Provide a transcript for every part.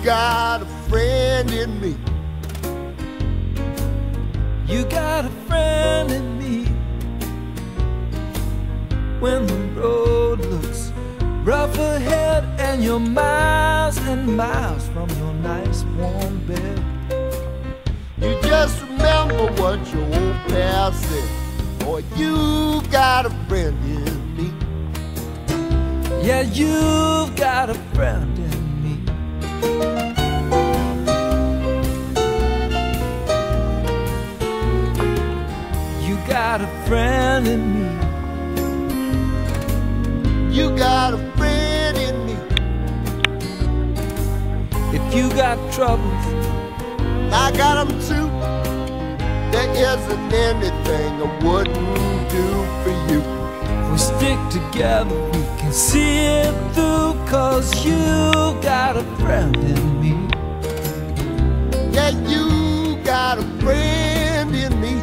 got a friend in me. You got a friend in me. When the road looks rough ahead and you're miles and miles from your nice warm bed, you just remember what your old pal said. Boy, you got a friend in me. yeah, you've got a friend in me. You got a friend in me. You got a friend in me. If you got troubles, I got them too. There isn't anything I wouldn't do for you. if we stick together, we can see it through. 'Cause you got a friend in me. Yeah, you got a friend in me.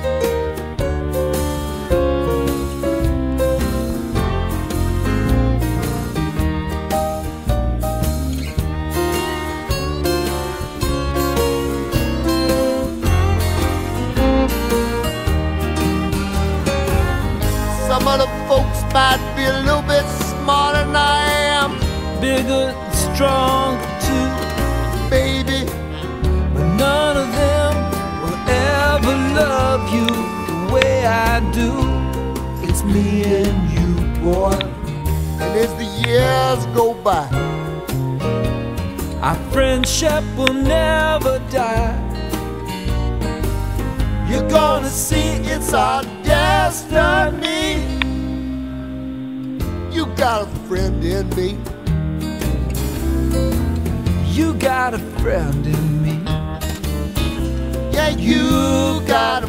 Some other folks might be a little bit smarter than I am, Bigger and stronger too, baby. but none of them will ever love you the way I do. It's me and you, boy. And as the years go by, Our friendship will never die. you're gonna see it's our destiny. You got a friend in me. You got a friend in me. Yeah, you got a